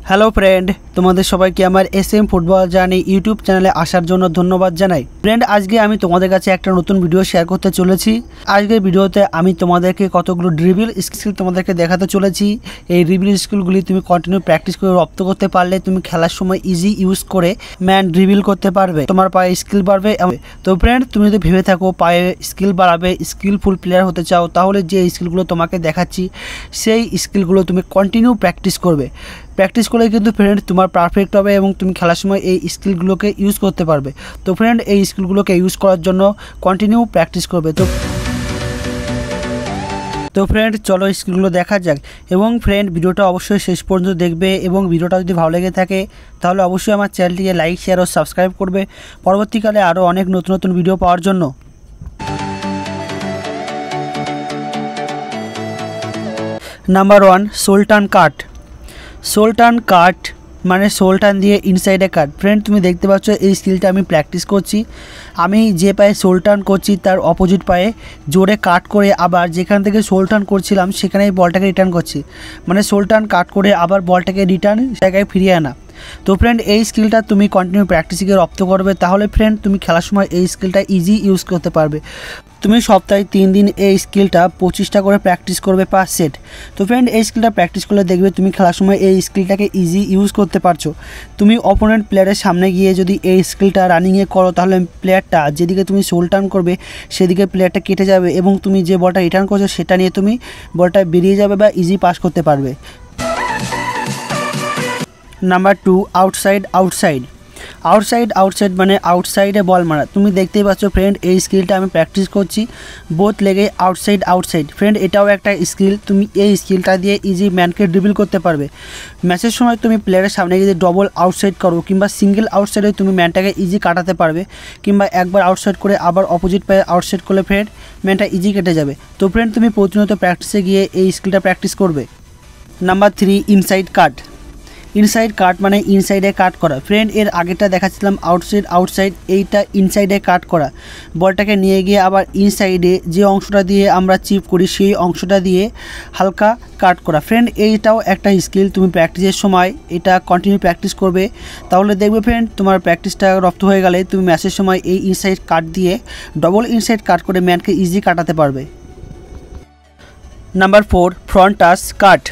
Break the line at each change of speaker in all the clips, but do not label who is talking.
Hello friend, তোমাদের সবাইকে আমার এসএম ফুটবল জার্নি ইউটিউব চ্যানেলে আসার জন্য ধন্যবাদ জানাই। ফ্রেন্ড, আজকে আমি তোমাদের কাছে একটা নতুন ভিডিও শেয়ার করতে চলেছি। আজকের ভিডিওতে আমি তোমাদেরকে কতগুলো ড্রিবল স্কিল তোমাদেরকে দেখাতে চলেছি। এই ড্রিবল স্কিলগুলি তুমি কন্টিনিউ প্র্যাকটিস করে রপ্ত করতে পারলে তুমি খেলার সময় ইজি ইউজ করে ম্যান ড্রিবল করতে পারবে, তোমার পায়ে স্কিল বাড়বে। তো ফ্রেন্ড, তুমি যদি ভেবে থাকো পায়ে স্কিল বাড়াবে, স্কিলফুল প্লেয়ার হতে চাও, তাহলে যে স্কিলগুলো তোমাকে দেখাচ্ছি সেই স্কিলগুলো তুমি কন্টিনিউ প্র্যাকটিস করবে। প্র্যাকটিস করলে কিন্তু ফ্রেন্ড তোমার পারফেক্ট হবে এবং তুমি খেলার সময় এই স্কিলগুলোকে ইউজ করতে পারবে। তো ফ্রেন্ড, এই স্কিলগুলোকে ইউজ করার জন্য কন্টিনিউ প্র্যাকটিস করবে। তো ফ্রেন্ড, চলো স্কিলগুলো দেখা যাক। এবং ফ্রেন্ড, ভিডিওটা অবশ্যই শেষ পর্যন্ত দেখবে এবং ভিডিওটা যদি ভালো লেগে থাকে তাহলে অবশ্যই আমার চ্যানেলটিকে লাইক, শেয়ার ও সাবস্ক্রাইব করবে পরবর্তীকালে আরও অনেক নতুন নতুন ভিডিও পাওয়ার জন্য। নাম্বার 1, সোলটান কাট। সোলটান কাট মানে সোলটান দিয়ে ইনসাইডে কাট। ফ্রেন্ড, তুমি দেখতে পাচ্ছ এই স্কিলটা আমি প্র্যাকটিস করছি। আমি যে পায়ে সোলটান করছি তার অপোজিট পায়ে জোরে কাট করে আবার যেখান থেকে সোলটান করছিলাম সেখানেই বলটাকে রিটার্ন করছি, মানে সোলটান কাট করে আবার বলটাকে রিটার্ন জায়গায় ফিরিয়ে আনা। তো ফ্রেন্ড, এই স্কিলটা তুমি কন্টিনিউ প্র্যাকটিসে রপ্ত করবে, তাহলে ফ্রেন্ড তুমি খেলার সময় এই স্কিলটা ইজি ইউজ করতে পারবে। তুমি সপ্তাহে 3 দিন এই স্কিলটা 25টা করে প্র্যাকটিস করবে পার সেট। তো ফ্রেন্ড, এই স্কিলটা প্র্যাকটিস করলে দেখবে তুমি খেলার সময় এই স্কিলটাকে ইজি ইউজ করতে পারছো। তুমি অপোনেন্ট প্লেয়ারের সামনে গিয়ে যদি এই স্কিলটা রানিংয়ে করো তাহলে প্লেয়ারটা যেদিকে তুমি সোল টার্ন করবে সেদিকে প্লেয়ারটা কেটে যাবে এবং তুমি যে বলটা রিটার্ন করছো সেটা নিয়ে তুমি বলটা বেরিয়ে যাবে বা ইজি পাস করতে পারবে। নাম্বার 2, আউটসাইড মানে আউটসাইডে বল মারা। তুমি দেখতেই পাচ্ছ ফ্রেন্ড, এই স্কিলটা আমি প্র্যাকটিস করছি বোথ লেগে আউটসাইড। ফ্রেন্ড, এটাও একটা স্কিল, তুমি এই স্কিলটা দিয়ে ইজি ম্যানকে ড্রিবল করতে পারবে। ম্যাচের সময় তুমি প্লেয়ারের সামনে যদি ডবল আউটসাইড করো কিংবা সিঙ্গেল আউটসাইডে তুমি ম্যানটাকে ইজি কাটাতে পারবে, কিংবা একবার আউটসাইড করে আবার অপোজিট পায়ে আউটসাইড করলে ফ্রেন্ড ম্যানটা ইজি কেটে যাবে। তো ফ্রেন্ড, তুমি প্রতিনিয়ত প্র্যাকটিসে গিয়ে এই স্কিলটা প্র্যাকটিস করবে। নাম্বার 3, ইনসাইড কাট মানে ইনসাইডে কাট করা। ফ্রেন্ড, এর আগেটা দেখাচ্ছিলাম আউটসাইড, এইটা ইনসাইডে কাট করা। বলটাকে নিয়ে গিয়ে আবার ইনসাইডে যে অংশটা দিয়ে আমরা চিপ করি সেই অংশটা দিয়ে হালকা কাট করা। ফ্রেন্ড, এইটাও একটা স্কিল, তুমি প্র্যাকটিসের সময় এটা কন্টিনিউ প্র্যাকটিস করবে, তাহলে দেখবে ফ্রেন্ড তোমার প্র্যাকটিসটা রপ্ত হয়ে গেলে তুমি ম্যাচের সময় এই ইনসাইড কাট দিয়ে ডবল ইনসাইড কাট করে ম্যানকে ইজি কাটাতে পারবে। নাম্বার 4, ফ্রন্ট টাচ কাট।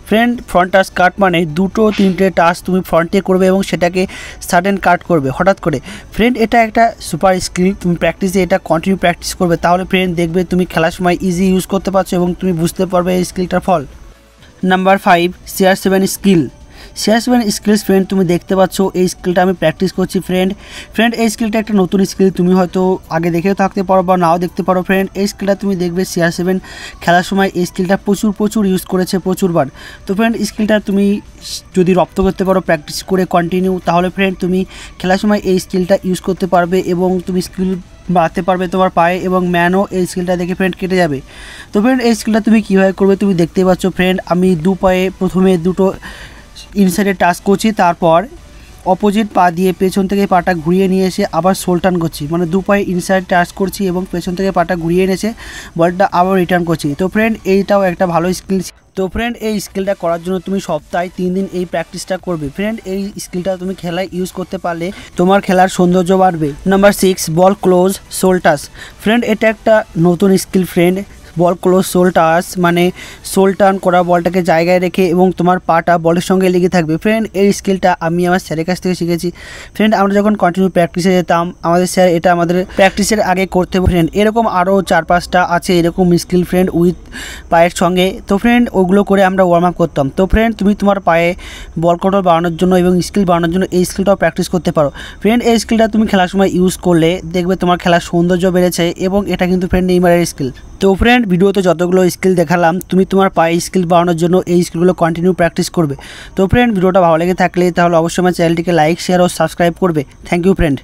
ফ্রেন্ড, ফ্রন্ট টাচ কাট মানে 2-3টে টাচ তুমি ফ্রন্টে করবে এবং সেটাকে সাডেন কাট করবে হঠাৎ করে। ফ্রেন্ড, এটা একটা সুপার স্কিল, তুমি প্র্যাকটিসে এটা কন্টিনিউ প্র্যাকটিস করবে, তাহলে ফ্রেন্ড দেখবে তুমি খেলার সময় ইজি ইউজ করতে পারছো এবং তুমি বুঝতে পারবে এই স্কিলটার ফল। Number 5, CR7 skills. ফ্রেন্ড, তুমি দেখতে পাচ্ছ এই স্কিলটা আমি প্র্যাকটিস করছি। ফ্রেন্ড, এই স্কিলটা একটা নতুন স্কিল, তুমি হয়তো আগে দেখেও থাকতে পারো বা নাও দেখতে পারো। ফ্রেন্ড, এই স্কিলটা তুমি দেখবে CR7 খেলার সময় এই স্কিলটা প্রচুর ইউজ করেছে প্রচুরবার। তো ফ্রেন্ড, স্কিলটা তুমি যদি রপ্ত করতে পারো প্র্যাকটিস করে কন্টিনিউ, তাহলে ফ্রেন্ড তুমি খেলার সময় এই স্কিলটা ইউজ করতে পারবে এবং তুমি স্কিল বাড়াতে পারবে তোমার পায়ে এবং ম্যানও এই স্কিলটা দেখে ফ্রেন্ড কেটে যাবে। তো ফ্রেন্ড, এই স্কিলটা তুমি কীভাবে করবে তুমি দেখতেই পাচ্ছ। ফ্রেন্ড, আমি দু পায়ে প্রথমে দুটো ইনসাইডে টাচ করছি, তারপর অপোজিট পা দিয়ে পেছন থেকে পাটা ঘুরিয়ে নিয়ে এসে আবার সোলটান করছি, মানে দু পায়ে ইনসাইড টাচ করছি এবং পেছন থেকে পাটা ঘুরিয়ে এনেছে বলটা আবার রিটার্ন করছি। তো ফ্রেন্ড, এইটাও একটা ভালো স্কিল। তো ফ্রেন্ড, এই স্কিলটা করার জন্য তুমি সপ্তাহে 3 দিন এই প্র্যাকটিসটা করবে। ফ্রেন্ড, এই স্কিলটা তুমি খেলায় ইউজ করতে পারলে তোমার খেলার সৌন্দর্য বাড়বে। নাম্বার 6, বল ক্লোজ সোল টাচ। ফ্রেন্ড, এটা একটা নতুন স্কিল। ফ্রেন্ড, বল ক্লোজ সোল টাচ মানে সোল টার্ন করা, বলটাকে জায়গায় রেখে এবং তোমার পাটা বলের সঙ্গে লেগে থাকবে। ফ্রেন্ড, এই স্কিলটা আমি আমার স্যারের কাছ থেকে শিখেছি। ফ্রেন্ড, আমরা যখন কন্টিনিউ প্র্যাকটিসে যেতাম আমাদের স্যার এটা আমাদের প্র্যাকটিসের আগে করতে। ফ্রেন্ড, এরকম আরও 4-5টা আছে এরকম স্কিল ফ্রেন্ড উইথ পায়ের সঙ্গে। তো ফ্রেন্ড, ওগুলো করে আমরা ওয়ার্ম আপ করতাম। তো ফ্রেন্ড, তুমি তোমার পায়ে বল কন্ট্রোল বাড়ানোর জন্য এবং স্কিল বাড়ানোর জন্য এই স্কিলটাও প্র্যাকটিস করতে পারো। ফ্রেন্ড, এই স্কিলটা তুমি খেলার সময় ইউজ করলে দেখবে তোমার খেলার সৌন্দর্য বেড়েছে এবং এটা কিন্তু ফ্রেন্ড নেইমারের স্কিল। তো ফ্রেন্ড, ভিডিওতে যতগুলো স্কিল দেখালাম তুমি তোমার পায়ে স্কিল বাড়ানোর জন্য এই স্কিলগুলো কন্টিনিউ প্র্যাকটিস করবে। তো ফ্রেন্ড, ভিডিওটা ভালো লেগে থাকলে তাহলে অবশ্যই আমার চ্যানেলটিকে লাইক, শেয়ার ও সাবস্ক্রাইব করবে। Thank you friend.